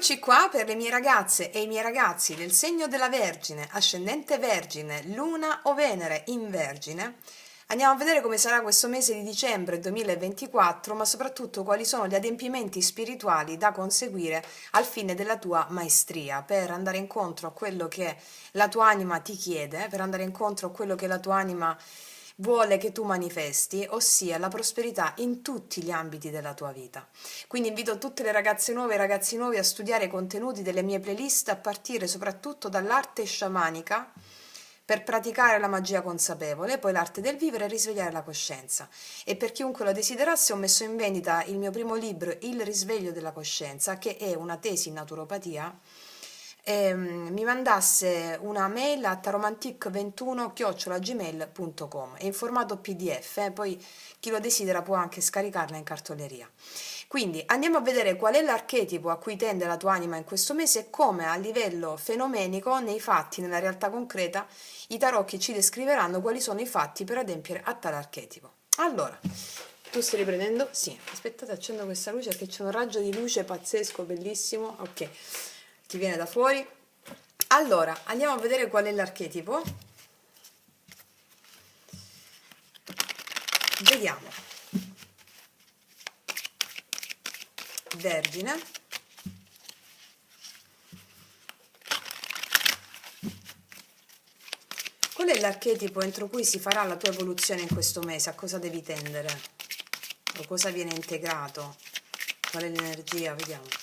Eccoci qua per le mie ragazze e i miei ragazzi del segno della Vergine, ascendente Vergine, Luna o Venere in Vergine. Andiamo a vedere come sarà questo mese di dicembre 2024, ma soprattutto quali sono gli adempimenti spirituali da conseguire al fine della tua maestria, per andare incontro a quello che la tua anima ti chiede, per andare incontro a quello che la tua anima vuole che tu manifesti, ossia la prosperità in tutti gli ambiti della tua vita. Quindi invito tutte le ragazze nuove e i ragazzi nuovi a studiare i contenuti delle mie playlist a partire soprattutto dall'arte sciamanica per praticare la magia consapevole, poi l'arte del vivere e risvegliare la coscienza. E per chiunque lo desiderasse ho messo in vendita il mio primo libro, Il risveglio della coscienza, che è una tesi in naturopatia. Mi mandasse una mail a taromantic21@gmail.com, è in formato PDF, poi chi lo desidera può anche scaricarla in cartoleria. Quindi andiamo a vedere qual è l'archetipo a cui tende la tua anima in questo mese e come a livello fenomenico, nei fatti, nella realtà concreta, i tarocchi ci descriveranno quali sono i fatti per adempiere a tale archetipo. Allora, tu stai riprendendo? Sì, aspettate, accendo questa luce perché c'è un raggio di luce pazzesco, bellissimo. Ok, ti viene da fuori. Allora, andiamo a vedere qual è l'archetipo. Vediamo. Vergine. Qual è l'archetipo entro cui si farà la tua evoluzione in questo mese? A cosa devi tendere? O cosa viene integrato? Qual è l'energia? Vediamo.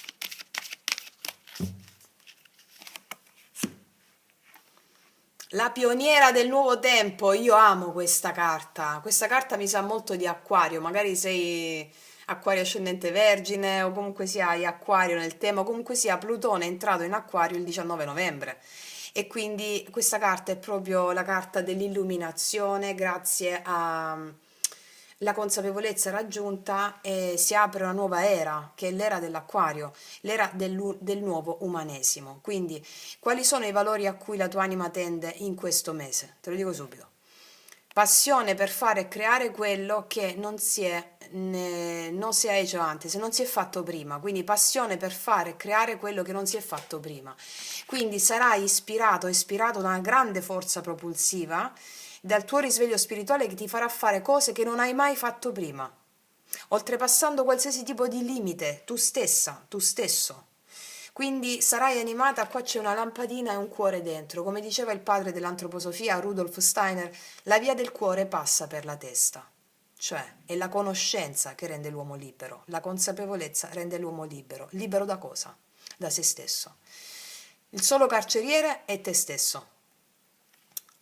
La pioniera del nuovo tempo, io amo questa carta mi sa molto di Acquario, magari sei Acquario ascendente Vergine o comunque sia hai Acquario nel tema, o comunque sia Plutone è entrato in Acquario il 19 novembre e quindi questa carta è proprio la carta dell'illuminazione, grazie a la consapevolezza raggiunta si apre una nuova era, che è l'era dell'Acquario, l'era del nuovo umanesimo. Quindi, quali sono i valori a cui la tua anima tende in questo mese? Te lo dico subito. Passione per fare e creare quello che non si è hecho antes, non si è fatto prima, quindi passione per fare e creare quello che non si è fatto prima. Quindi sarai ispirato da una grande forza propulsiva, dal tuo risveglio spirituale che ti farà fare cose che non hai mai fatto prima, oltrepassando qualsiasi tipo di limite, tu stessa, tu stesso. Quindi sarai animata, qua c'è una lampadina e un cuore dentro, come diceva il padre dell'antroposofia Rudolf Steiner, la via del cuore passa per la testa, cioè è la conoscenza che rende l'uomo libero, la consapevolezza rende l'uomo libero, libero da cosa? Da se stesso. Il solo carceriere è te stesso,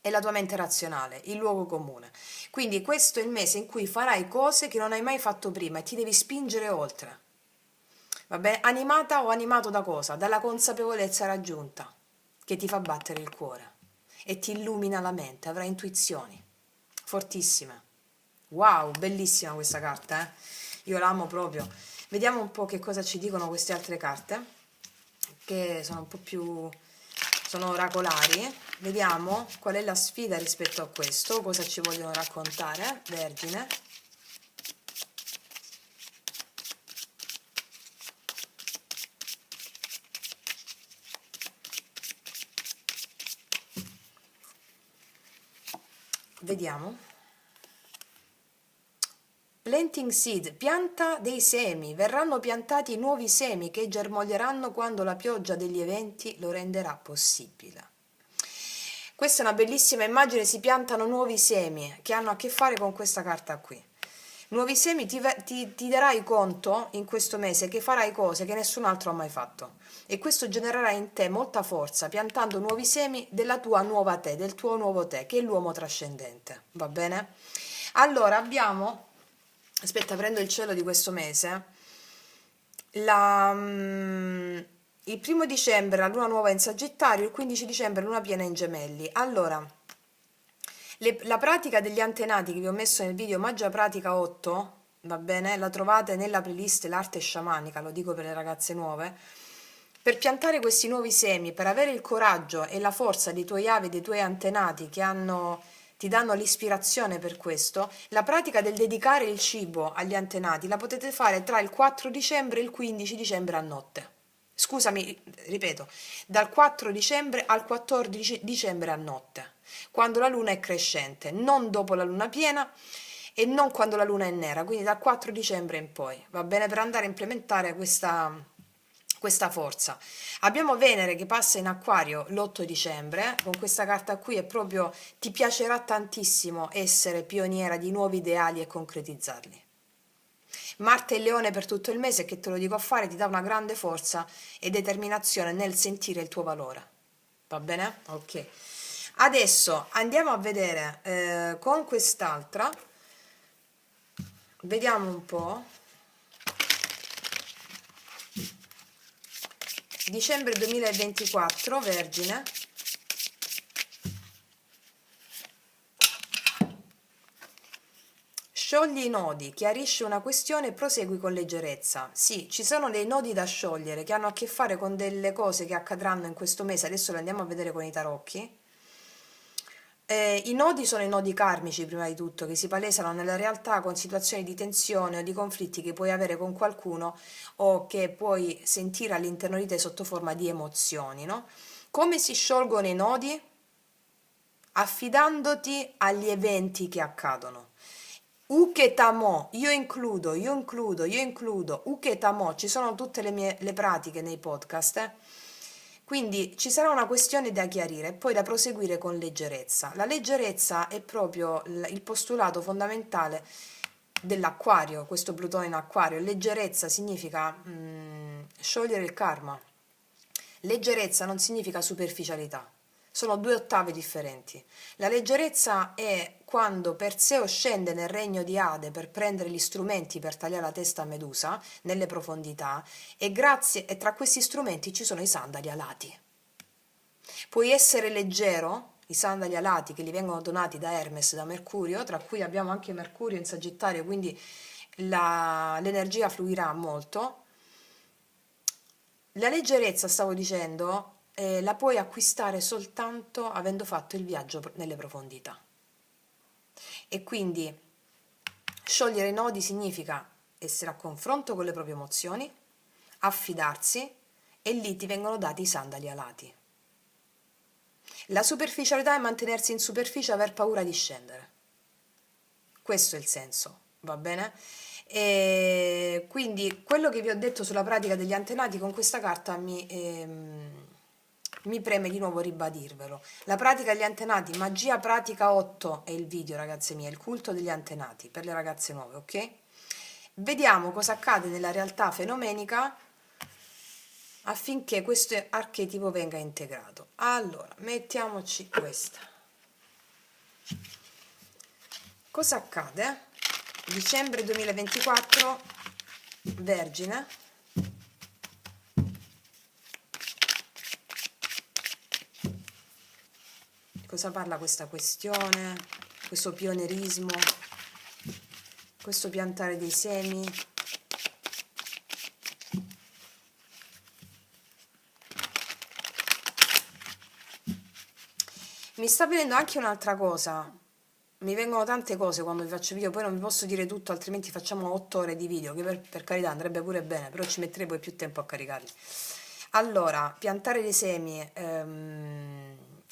è la tua mente razionale, il luogo comune. Quindi questo è il mese in cui farai cose che non hai mai fatto prima e ti devi spingere oltre. Vabbè, animata o animato da cosa? Dalla consapevolezza raggiunta, che ti fa battere il cuore e ti illumina la mente, avrai intuizioni fortissime. Wow, bellissima questa carta, eh? Io la amo proprio. Vediamo un po' che cosa ci dicono queste altre carte, che sono un po' più... sono oracolari. Vediamo qual è la sfida rispetto a questo, cosa ci vogliono raccontare, Vergine. Vediamo. Planting seed, pianta dei semi, verranno piantati nuovi semi che germoglieranno quando la pioggia degli eventi lo renderà possibile. Questa è una bellissima immagine, si piantano nuovi semi che hanno a che fare con questa carta qui. Nuovi semi, ti darai conto in questo mese che farai cose che nessun altro ha mai fatto e questo genererà in te molta forza, piantando nuovi semi della tua nuova te, del tuo nuovo te, che è l'uomo trascendente, va bene? Allora abbiamo, aspetta, prendo il cielo di questo mese, il 1° dicembre la luna nuova in Sagittario, il 15 dicembre luna piena in Gemelli. Allora, la pratica degli antenati che vi ho messo nel video Magia Pratica 8, va bene? La trovate nella playlist L'arte sciamanica, lo dico per le ragazze nuove. Per piantare questi nuovi semi, per avere il coraggio e la forza dei tuoi avi, dei tuoi antenati che ti danno l'ispirazione per questo, la pratica del dedicare il cibo agli antenati la potete fare tra il 4 dicembre e il 15 dicembre a notte. scusami, ripeto, dal 4 dicembre al 14 dicembre a notte, quando la luna è crescente, non dopo la luna piena e non quando la luna è nera, quindi dal 4 dicembre in poi, va bene, per andare a implementare questa forza. Abbiamo Venere che passa in Acquario l'8 dicembre, con questa carta qui è proprio, ti piacerà tantissimo essere pioniera di nuovi ideali e concretizzarli. Marte e Leone per tutto il mese, che te lo dico a fare, ti dà una grande forza e determinazione nel sentire il tuo valore. Va bene? Ok. Adesso andiamo a vedere con quest'altra, vediamo un po'. Dicembre 2024, Vergine. Sciogli i nodi, chiarisci una questione e prosegui con leggerezza. Sì, ci sono dei nodi da sciogliere che hanno a che fare con delle cose che accadranno in questo mese, adesso le andiamo a vedere con i tarocchi. I nodi sono i nodi karmici, prima di tutto, che si palesano nella realtà con situazioni di tensione o di conflitti che puoi avere con qualcuno o che puoi sentire all'interno di te sotto forma di emozioni, no? Come si sciolgono i nodi? Affidandoti agli eventi che accadono. Uketamo, io includo, Uketamo, ci sono tutte le pratiche nei podcast, Quindi ci sarà una questione da chiarire e poi da proseguire con leggerezza. La leggerezza è proprio il postulato fondamentale dell'acquario, questo Plutone in acquario. Leggerezza significa sciogliere il karma. Leggerezza non significa superficialità. Sono due ottave differenti. La leggerezza è quando Perseo scende nel regno di Ade per prendere gli strumenti per tagliare la testa a Medusa nelle profondità e tra questi strumenti ci sono i sandali alati. Puoi essere leggero, i sandali alati che gli vengono donati da Hermes, da Mercurio, tra cui abbiamo anche Mercurio in Sagittario, quindi l'energia fluirà molto. La leggerezza, stavo dicendo, la puoi acquistare soltanto avendo fatto il viaggio nelle profondità. E quindi sciogliere i nodi significa essere a confronto con le proprie emozioni, affidarsi e lì ti vengono dati i sandali alati. La superficialità è mantenersi in superficie e aver paura di scendere. Questo è il senso, va bene? E quindi quello che vi ho detto sulla pratica degli antenati con questa carta mi preme di nuovo ribadirvelo. La pratica degli antenati, magia pratica 8 è il video, ragazze mie, il culto degli antenati per le ragazze nuove, ok? Vediamo cosa accade nella realtà fenomenica affinché questo archetipo venga integrato. Allora, mettiamoci questa. Cosa accade? Dicembre 2024, Vergine. Cosa parla questa questione? Questo pionerismo? Questo piantare dei semi? Mi sta venendo anche un'altra cosa. Mi vengono tante cose quando vi faccio video, poi non vi posso dire tutto, altrimenti facciamo 8 ore di video, che per carità andrebbe pure bene, però ci metterei poi più tempo a caricarli. Allora, piantare dei semi,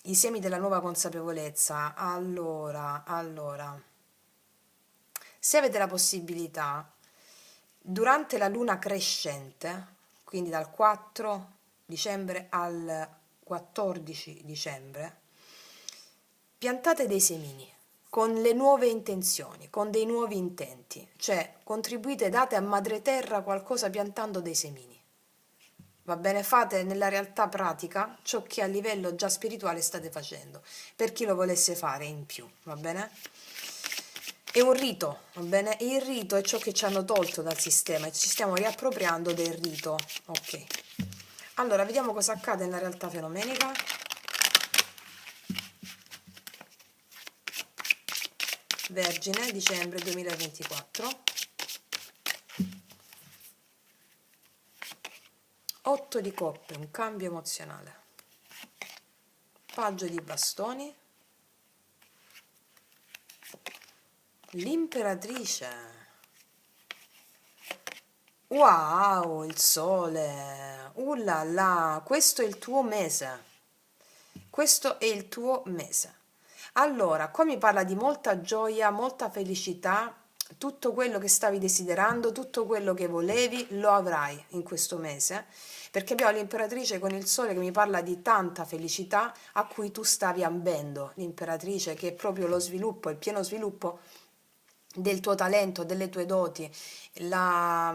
i semi della nuova consapevolezza. Allora, se avete la possibilità, durante la luna crescente, quindi dal 4 dicembre al 14 dicembre, piantate dei semini con le nuove intenzioni, con dei nuovi intenti, cioè contribuite, date a madre terra qualcosa piantando dei semini. Va bene? Fate nella realtà pratica ciò che a livello già spirituale state facendo, per chi lo volesse fare in più, va bene? È un rito, va bene? E il rito è ciò che ci hanno tolto dal sistema e ci stiamo riappropriando del rito, ok? Allora, vediamo cosa accade nella realtà fenomenica. Vergine, dicembre 2024. 8 di coppe, un cambio emozionale. Paggio di bastoni. L'imperatrice. Wow, il sole. La la, questo è il tuo mese. Questo è il tuo mese. Allora, qua mi parla di molta gioia, molta felicità, tutto quello che stavi desiderando, tutto quello che volevi, lo avrai in questo mese, perché abbiamo l'imperatrice con il sole che mi parla di tanta felicità a cui tu stavi ambendo, l'imperatrice che è proprio lo sviluppo, il pieno sviluppo del tuo talento, delle tue doti, la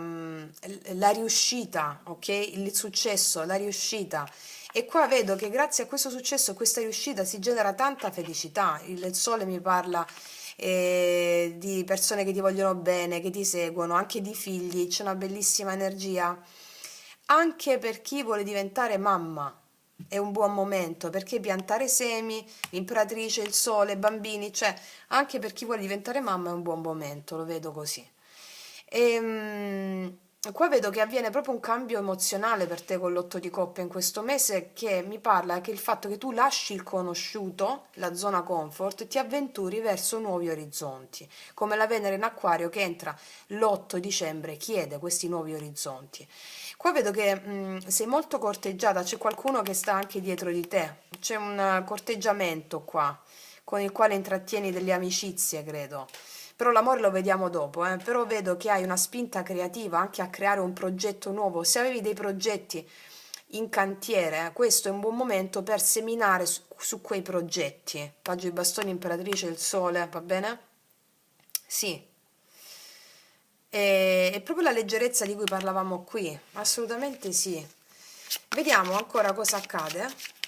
riuscita, ok? Il successo, la riuscita. E qua vedo che grazie a questo successo, a questa riuscita si genera tanta felicità. Il sole mi parla di persone che ti vogliono bene, che ti seguono, anche di figli, c'è una bellissima energia. Anche per chi vuole diventare mamma è un buon momento, perché piantare semi, l'imperatrice, il sole, bambini, cioè anche per chi vuole diventare mamma è un buon momento, lo vedo così. Qua vedo che avviene proprio un cambio emozionale per te con l'otto di coppe in questo mese che mi parla che il fatto che tu lasci il conosciuto, la zona comfort, e ti avventuri verso nuovi orizzonti, come la Venere in Acquario che entra l'8 dicembre, chiede questi nuovi orizzonti. Qua vedo che sei molto corteggiata, c'è qualcuno che sta anche dietro di te, c'è un corteggiamento qua con il quale intrattieni delle amicizie, credo. Però l'amore lo vediamo dopo, però vedo che hai una spinta creativa anche a creare un progetto nuovo. Se avevi dei progetti in cantiere, questo è un buon momento per seminare su quei progetti. Paggio i bastoni, imperatrice, il sole, va bene? Sì. È proprio la leggerezza di cui parlavamo qui, assolutamente sì. Vediamo ancora cosa accade.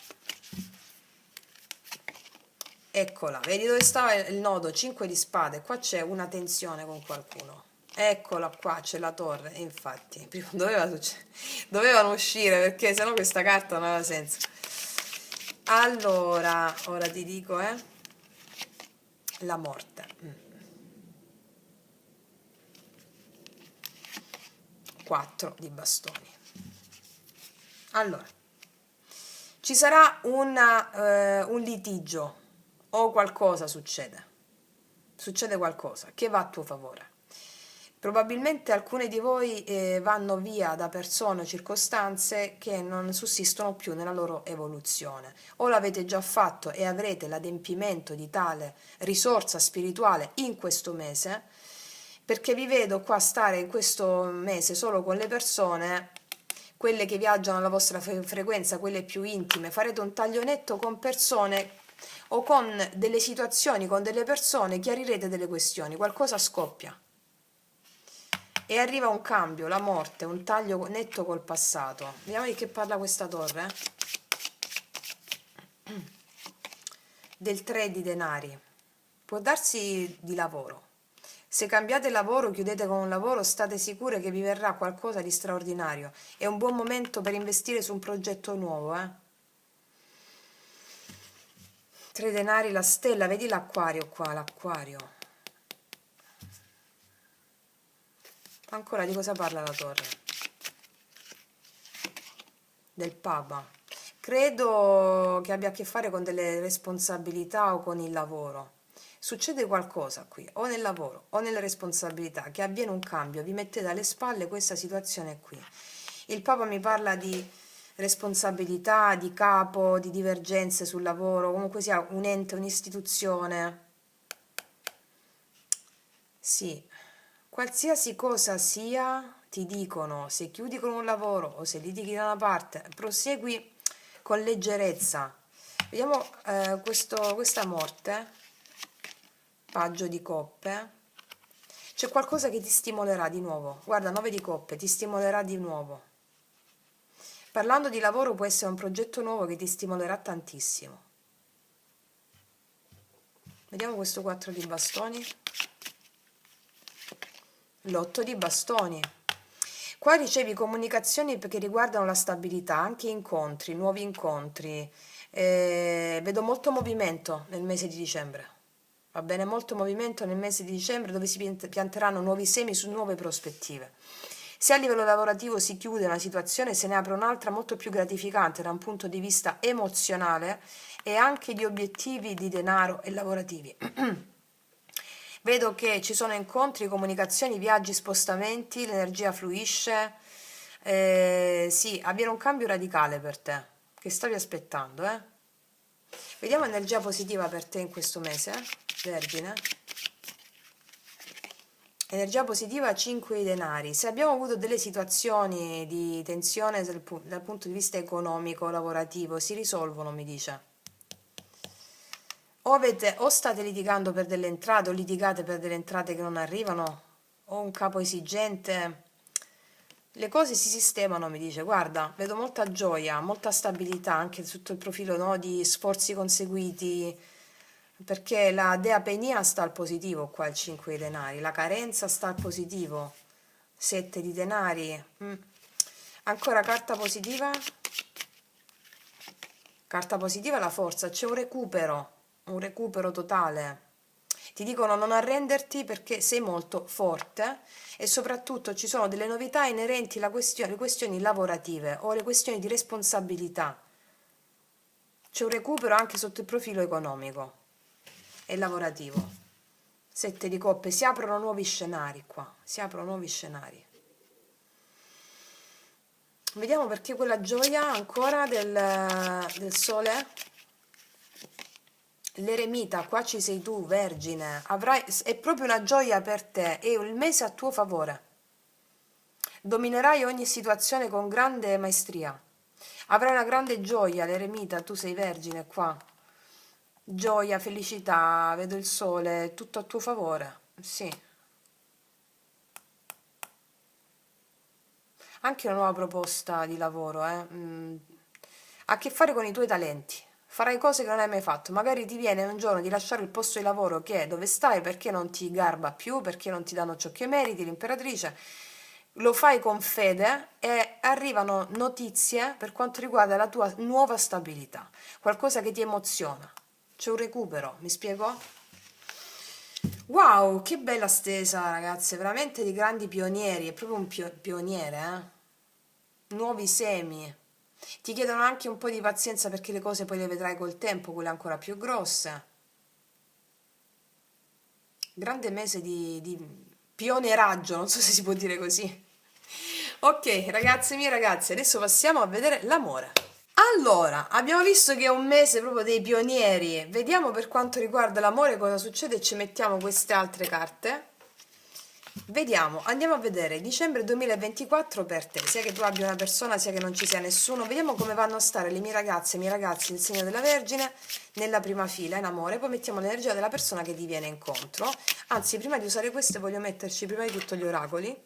Eccola, vedi dove stava il nodo? 5 di spade, qua c'è una tensione con qualcuno. Eccola qua, c'è la torre, e infatti, prima dovevano uscire perché sennò questa carta non aveva senso. Allora, ora ti dico, la morte. 4 di bastoni. Allora, ci sarà un litigio o qualcosa succede. Succede qualcosa che va a tuo favore. Probabilmente alcuni di voi vanno via da persone o circostanze che non sussistono più nella loro evoluzione. O l'avete già fatto e avrete l'adempimento di tale risorsa spirituale in questo mese, perché vi vedo qua stare in questo mese solo con le persone, quelle che viaggiano alla vostra frequenza, quelle più intime. Farete un taglio netto con persone o con delle situazioni, con delle persone, chiarirete delle questioni, qualcosa scoppia. E arriva un cambio, la morte, un taglio netto col passato. Vediamo di che parla questa torre. Del 3 di denari. Può darsi di lavoro. Se cambiate lavoro, chiudete con un lavoro, state sicure che vi verrà qualcosa di straordinario. È un buon momento per investire su un progetto nuovo, 3 denari, la stella, vedi l'acquario qua, l'acquario. Ancora di cosa parla la torre? Del Papa. Credo che abbia a che fare con delle responsabilità o con il lavoro. Succede qualcosa qui, o nel lavoro o nelle responsabilità, che avviene un cambio, vi mettete alle spalle questa situazione qui. Il Papa mi parla di responsabilità, di capo, di divergenze sul lavoro, comunque sia un ente, un'istituzione. Sì, qualsiasi cosa sia, ti dicono, se chiudi con un lavoro o se litighi da una parte, prosegui con leggerezza. Vediamo questa morte, paggio di coppe. C'è qualcosa che ti stimolerà di nuovo. Guarda, 9 di coppe, ti stimolerà di nuovo. Parlando di lavoro può essere un progetto nuovo che ti stimolerà tantissimo. Vediamo questo 4 di bastoni. L'8 di bastoni. Qua ricevi comunicazioni che riguardano la stabilità, anche incontri, nuovi incontri. Vedo molto movimento nel mese di dicembre. Va bene, molto movimento nel mese di dicembre dove si pianteranno nuovi semi su nuove prospettive. Se a livello lavorativo si chiude una situazione, se ne apre un'altra molto più gratificante da un punto di vista emozionale e anche di obiettivi di denaro e lavorativi. Vedo che ci sono incontri, comunicazioni, viaggi, spostamenti, l'energia fluisce. Sì, avviene un cambio radicale per te, che stavi aspettando, eh? Vediamo energia positiva per te in questo mese, Vergine. Energia positiva 5 di denari. Se abbiamo avuto delle situazioni di tensione dal punto di vista economico, lavorativo, si risolvono, mi dice. O state litigando per delle entrate o litigate per delle entrate che non arrivano, o un capo esigente. Le cose si sistemano, mi dice. Guarda, vedo molta gioia, molta stabilità anche sotto il profilo, no, di sforzi conseguiti, perché la dea Penia sta al positivo qua, il 5 di denari, la carenza sta al positivo, 7 di denari. Ancora carta positiva la forza, c'è un recupero totale. Ti dicono non arrenderti perché sei molto forte e soprattutto ci sono delle novità inerenti alle questioni lavorative o le questioni di responsabilità. C'è un recupero anche sotto il profilo economico e lavorativo. 7 di coppe, si aprono nuovi scenari qua, si aprono nuovi scenari. Vediamo perché quella gioia ancora del sole. L'eremita, qua ci sei tu, Vergine, è proprio una gioia per te, è il mese a tuo favore. Dominerai ogni situazione con grande maestria. Avrai una grande gioia, l'eremita, tu sei Vergine qua. Gioia, felicità, vedo il sole, tutto a tuo favore. Sì. Anche una nuova proposta di lavoro, ha a che fare con i tuoi talenti. Farai cose che non hai mai fatto. Magari ti viene un giorno di lasciare il posto di lavoro che è dove stai perché non ti garba più, perché non ti danno ciò che meriti, l'imperatrice. Lo fai con fede e arrivano notizie per quanto riguarda la tua nuova stabilità, qualcosa che ti emoziona. C'è un recupero, mi spiego? Wow, che bella stesa, ragazze, veramente di grandi pionieri, è proprio un pioniere, Nuovi semi. Ti chiedono anche un po' di pazienza perché le cose poi le vedrai col tempo, quelle ancora più grosse. Grande mese di pioneraggio, non so se si può dire così. Ok, ragazze mie ragazze, adesso passiamo a vedere l'amore. Allora, abbiamo visto che è un mese proprio dei pionieri. Vediamo per quanto riguarda l'amore cosa succede e ci mettiamo queste altre carte. Vediamo, andiamo a vedere dicembre 2024 per te, sia che tu abbia una persona sia che non ci sia nessuno. Vediamo come vanno a stare le mie ragazze e i miei ragazzi il segno della Vergine nella prima fila in amore, poi mettiamo l'energia della persona che ti viene incontro. Anzi, prima di usare queste voglio metterci prima di tutto gli oracoli.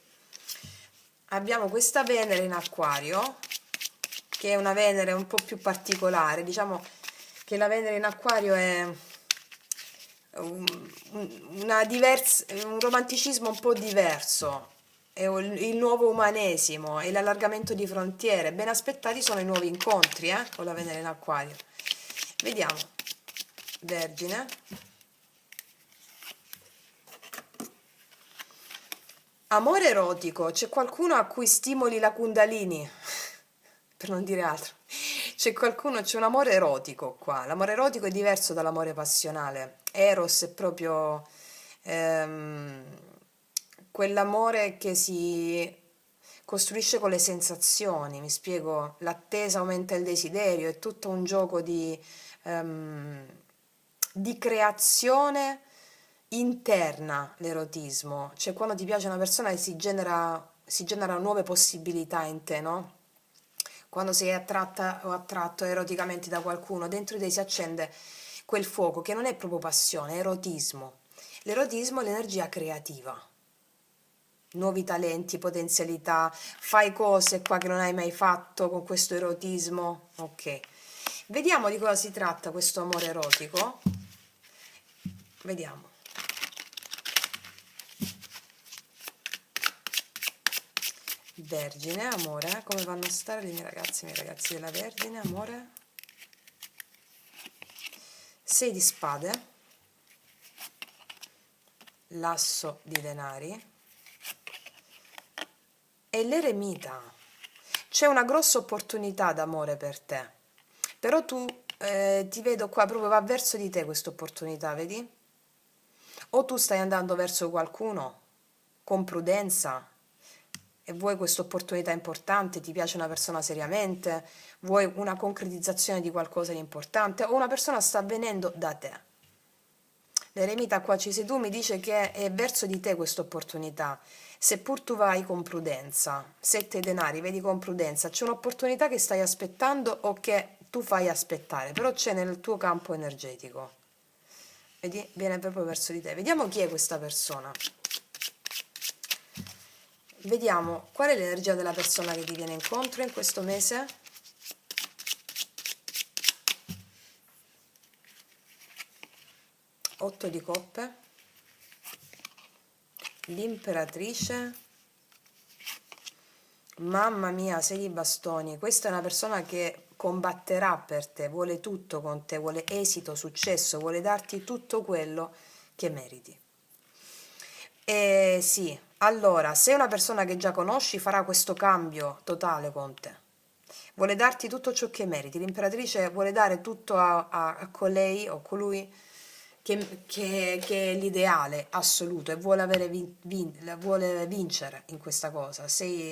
Abbiamo questa Venere in Acquario, che è una Venere un po' più particolare, diciamo che la Venere in Acquario è un romanticismo un po' diverso, è il nuovo umanesimo, è l'allargamento di frontiere, ben aspettati sono i nuovi incontri, con la Venere in Acquario. Vediamo, Vergine. Amore erotico, c'è qualcuno a cui stimoli la Kundalini, per non dire altro. C'è un amore erotico qua. L'amore erotico è diverso dall'amore passionale. Eros è proprio ehm, quell'amore che si costruisce con le sensazioni, mi spiego, l'attesa aumenta il desiderio, è tutto un gioco ehm, di creazione interna l'erotismo, cioè quando ti piace una persona si genera nuove possibilità in te, no? Quando sei attratta o attratto eroticamente da qualcuno, dentro di te si accende quel fuoco che non è proprio passione, è erotismo. L'erotismo è l'energia creativa. Nuovi talenti, potenzialità, fai cose qua che non hai mai fatto con questo erotismo. Ok. Vediamo di cosa si tratta questo amore erotico. Vediamo. Vergine, amore, come vanno a stare le mie ragazze e i miei ragazzi della Vergine, amore? 6 di spade, l'asso di denari e l'eremita. C'è una grossa opportunità d'amore per te, però tu ti vedo qua, proprio va verso di te questa opportunità, vedi? O tu stai andando verso qualcuno con prudenza e vuoi questa opportunità importante, ti piace una persona seriamente, vuoi una concretizzazione di qualcosa di importante, o una persona sta venendo da te. L'eremita qua ci sei tu, mi dice che è verso di te questa opportunità, seppur tu vai con prudenza. 7 denari, vedi con prudenza, c'è un'opportunità che stai aspettando o che tu fai aspettare, però c'è nel tuo campo energetico. Vedi? Viene proprio verso di te. Vediamo chi è questa persona. Vediamo qual è l'energia della persona che ti viene incontro in questo mese. Otto di coppe, l'imperatrice, mamma mia, 6 di bastoni. Questa è una persona che combatterà per te, vuole tutto con te, vuole esito, successo, vuole darti tutto quello che meriti. E sì, allora, se è una persona che già conosci, farà questo cambio totale con te. Vuole darti tutto ciò che meriti. L'imperatrice vuole dare tutto a colei o colui che è l'ideale assoluto e vuole, vuole vincere in questa cosa.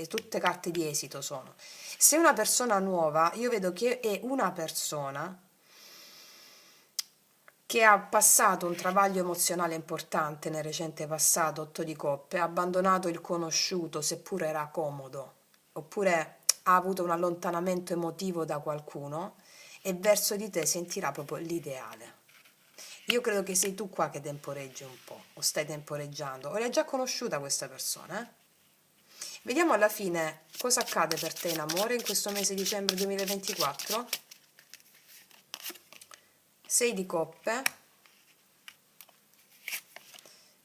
Tutte carte di esito sono. Se è una persona nuova, io vedo che è una persona che ha passato un travaglio emozionale importante nel recente passato, 8 di coppe, ha abbandonato il conosciuto seppure era comodo, oppure ha avuto un allontanamento emotivo da qualcuno e verso di te sentirà proprio l'ideale. Io credo che sei tu qua che temporeggi un po', o stai temporeggiando, o l'hai già conosciuta questa persona, eh? Vediamo alla fine cosa accade per te in amore in questo mese di dicembre 2024. 6 di coppe,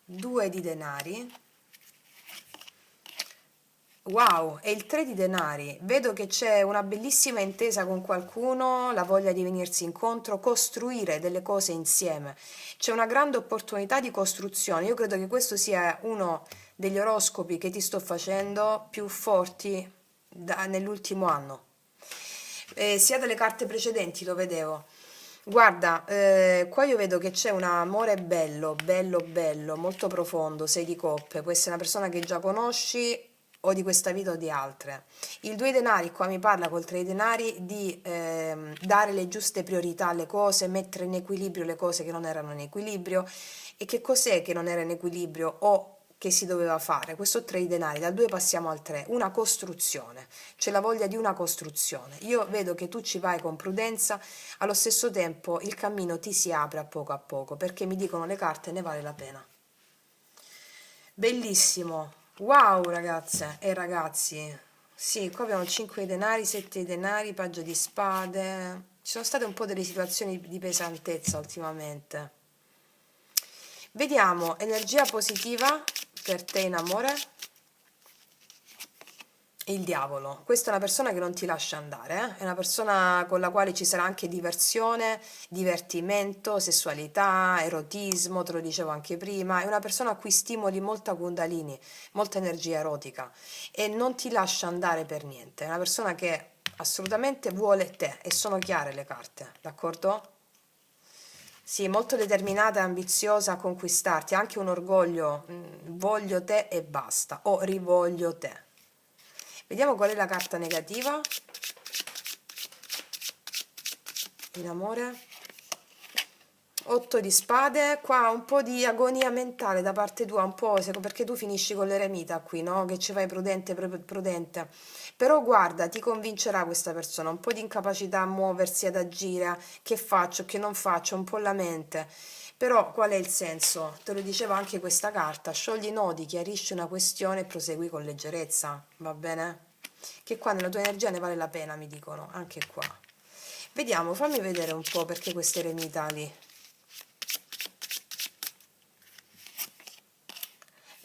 2 di denari, wow, e il 3 di denari. Vedo che c'è una bellissima intesa con qualcuno, la voglia di venirsi incontro, costruire delle cose insieme. C'è una grande opportunità di costruzione. Io credo che questo sia uno degli oroscopi che ti sto facendo più forti nell'ultimo anno. Sia dalle carte precedenti lo vedevo. Guarda, qua io vedo che c'è un amore bello, bello, bello, molto profondo, 6 di coppe, può essere una persona che già conosci o di questa vita o di altre. Il 2 denari qua mi parla col 3 denari di dare le giuste priorità alle cose, mettere in equilibrio le cose che non erano in equilibrio. E che cos'è che non era in equilibrio o che si doveva fare? Questo 3 di denari, dal 2 passiamo al 3, una costruzione, c'è la voglia di una costruzione. Io vedo che tu ci vai con prudenza, allo stesso tempo il cammino ti si apre a poco, perché mi dicono le carte ne vale la pena. Bellissimo, wow ragazze e ragazzi, sì, qua abbiamo 5 denari, 7 denari, paggio di spade, ci sono state un po' delle situazioni di pesantezza ultimamente. Vediamo energia positiva per te in amore. Il diavolo, questa è una persona che non ti lascia andare, è una persona con la quale ci sarà anche diversione, divertimento, sessualità, erotismo, te lo dicevo anche prima, è una persona a cui stimoli molta Kundalini, molta energia erotica e non ti lascia andare per niente, è una persona che assolutamente vuole te e sono chiare le carte, d'accordo? Sì, molto determinata e ambiziosa a conquistarti, anche un orgoglio, voglio te e basta, o rivoglio te. Vediamo qual è la carta negativa in amore. 8 di spade, qua un po' di agonia mentale da parte tua, un po' perché tu finisci con l'eremita qui, no? Che ci vai prudente, prudente. Però guarda, ti convincerà questa persona, un po' di incapacità a muoversi, ad agire, che faccio, che non faccio, un po' la mente. Però qual è il senso? Te lo diceva anche questa carta, sciogli i nodi, chiarisci una questione e prosegui con leggerezza, va bene? Che qua nella tua energia ne vale la pena, mi dicono, anche qua. Vediamo, fammi vedere un po' perché queste eremita lì.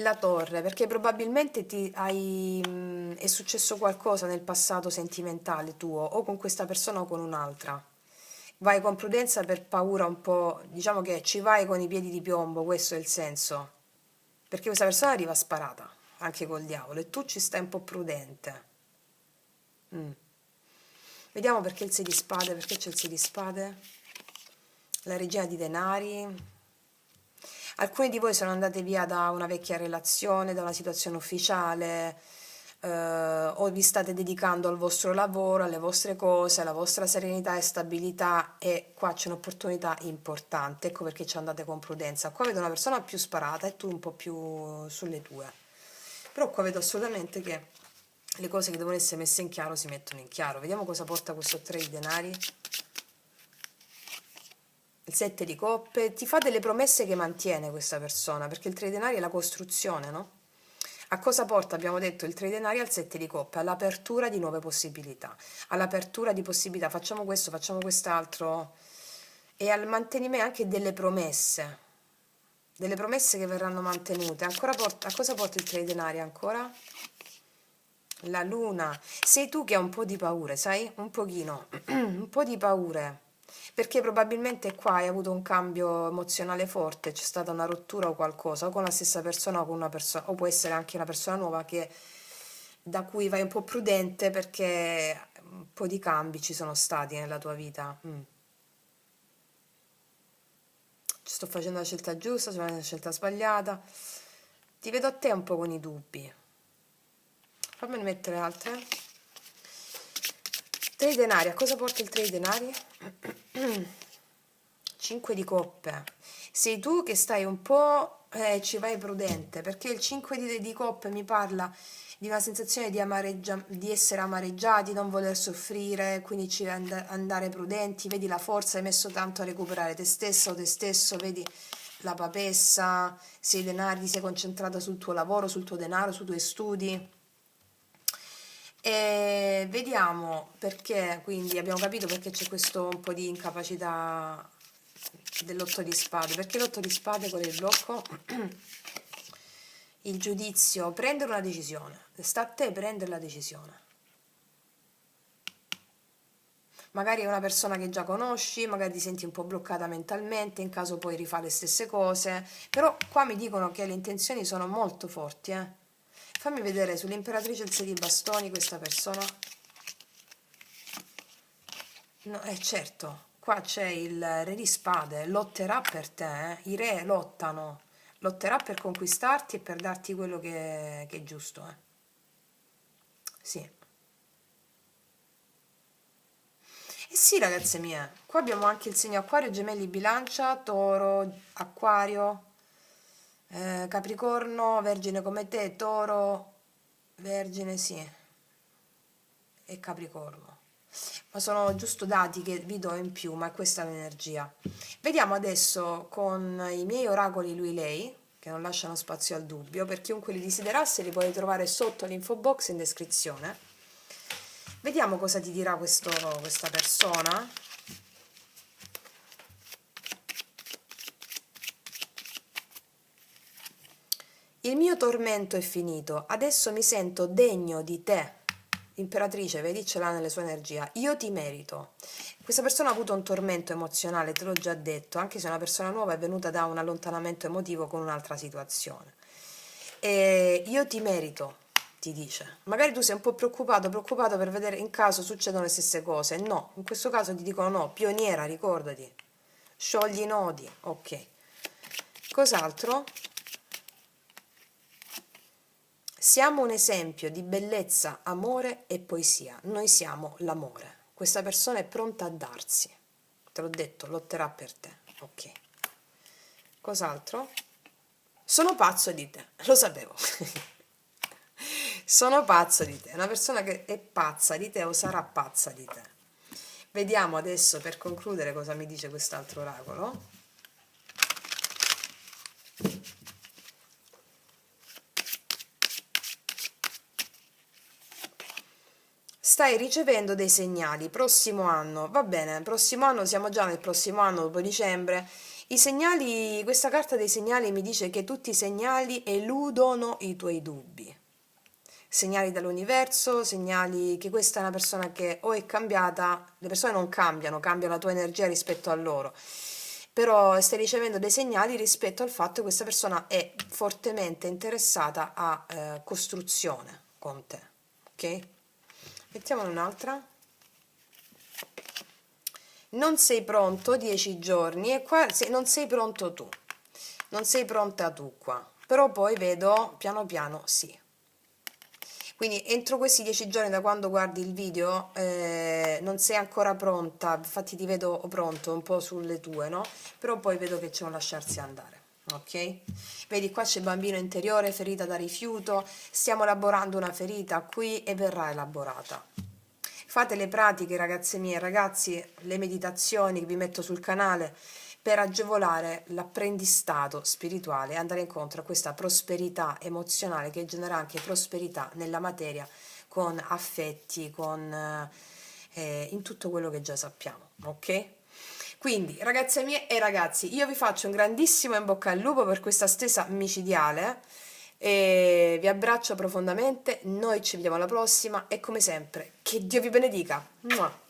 La torre, perché probabilmente è successo qualcosa nel passato sentimentale tuo, o con questa persona o con un'altra. Vai con prudenza per paura un po', diciamo che ci vai con i piedi di piombo, questo è il senso. Perché questa persona arriva sparata, anche col diavolo, e tu ci stai un po' prudente. Mm. Vediamo perché il 6 di spade, perché c'è il 6 di spade? La regina di denari. Alcuni di voi sono andati via da una vecchia relazione, da una situazione ufficiale, o vi state dedicando al vostro lavoro, alle vostre cose, alla vostra serenità e stabilità e qua c'è un'opportunità importante, ecco perché ci andate con prudenza. Qua vedo una persona più sparata e tu un po' più sulle tue. Però qua vedo assolutamente che le cose che devono essere messe in chiaro si mettono in chiaro. Vediamo cosa porta questo 3 di denari. Il 7 di coppe, ti fa delle promesse che mantiene questa persona, perché il 3 di denari è la costruzione, no? A cosa porta, abbiamo detto, il 3 di denari al 7 di coppe? All'apertura di nuove possibilità, all'apertura di possibilità, facciamo questo, facciamo quest'altro, e al mantenimento anche delle promesse che verranno mantenute. Ancora a cosa porta il 3 di denari ancora? La luna. Sei tu che hai un po' di paure, sai? Un pochino, un po' di paure. Perché probabilmente qua hai avuto un cambio emozionale forte, c'è stata una rottura o qualcosa, o con la stessa persona o con una persona, o può essere anche una persona nuova da cui vai un po' prudente perché un po' di cambi ci sono stati nella tua vita. Sto facendo la scelta giusta, sto facendo la scelta sbagliata. Ti vedo a te un po' con i dubbi. Fammene mettere altre. 3 denari, a cosa porta il 3 di denari? 5 di coppe. Sei tu che stai un po', ci vai prudente, perché il 5 di coppe mi parla di una sensazione di essere amareggiati, non voler soffrire, quindi ci andare prudenti, vedi la forza, hai messo tanto a recuperare te stessa o te stesso, vedi la papessa, sei denari, ti sei concentrata sul tuo lavoro, sul tuo denaro, sui tuoi studi. E vediamo perché, quindi abbiamo capito perché c'è questo un po' di incapacità dell'otto di spade. Perché l'otto di spade con il blocco? Il giudizio, prendere una decisione. Sta a te prendere la decisione. Magari è una persona che già conosci, magari ti senti un po' bloccata mentalmente, in caso poi rifà le stesse cose, però qua mi dicono che le intenzioni sono molto forti, eh. Fammi vedere sull'imperatrice il 6 di bastoni questa persona. No, certo, qua c'è il re di spade, lotterà per te, eh. I re lottano, lotterà per conquistarti e per darti quello che è giusto, eh. Sì. E sì, ragazze mie, qua abbiamo anche il segno acquario, gemelli, bilancia, toro, acquario, capricorno, vergine come te, toro, vergine, sì, e capricorno. Ma sono giusto dati che vi do in più, ma è questa l'energia. Vediamo adesso con i miei oracoli lui-lei, che non lasciano spazio al dubbio, per chiunque li desiderasse li puoi trovare sotto l'info box in descrizione. Vediamo cosa ti dirà questa persona. Il mio tormento è finito, adesso mi sento degno di te. Imperatrice, vedi, ce l'ha nelle sue energie. Io ti merito. Questa persona ha avuto un tormento emozionale, te l'ho già detto, anche se è una persona nuova è venuta da un allontanamento emotivo con un'altra situazione. E io ti merito, ti dice. Magari tu sei un po' preoccupato per vedere in caso succedono le stesse cose. No, in questo caso ti dicono no, pioniera, ricordati. Sciogli i nodi, ok. Cos'altro? Siamo un esempio di bellezza, amore e poesia. Noi siamo l'amore. Questa persona è pronta a darsi. Te l'ho detto, lotterà per te. Ok. Cos'altro? Sono pazzo di te. Lo sapevo. Sono pazzo di te. Una persona che è pazza di te o sarà pazza di te. Vediamo adesso per concludere cosa mi dice quest'altro oracolo. Stai ricevendo dei segnali, prossimo anno, va bene, prossimo anno, siamo già nel prossimo anno, dopo dicembre. I segnali, questa carta dei segnali mi dice che tutti i segnali eludono i tuoi dubbi. Segnali dall'universo, segnali che questa è una persona che o è cambiata, le persone non cambiano, cambia la tua energia rispetto a loro. Però stai ricevendo dei segnali rispetto al fatto che questa persona è fortemente interessata a costruzione con te, ok? Mettiamone un'altra. Non sei pronto, 10 giorni, e qua non sei pronto tu. non sei pronta tu qua, però poi vedo piano piano sì. Quindi entro questi 10 giorni da quando guardi il video non sei ancora pronta, infatti ti vedo pronto un po' sulle tue, no? Però poi vedo che c'è un lasciarsi andare, ok? Vedi qua c'è bambino interiore, ferita da rifiuto, stiamo elaborando una ferita qui e verrà elaborata. Fate le pratiche, ragazze mie, ragazzi, le meditazioni che vi metto sul canale per agevolare l'apprendistato spirituale e andare incontro a questa prosperità emozionale che genera anche prosperità nella materia con affetti, con in tutto quello che già sappiamo, ok? Quindi, ragazze mie e ragazzi, io vi faccio un grandissimo in bocca al lupo per questa stesa micidiale e vi abbraccio profondamente, noi ci vediamo alla prossima e come sempre, che Dio vi benedica. Mua.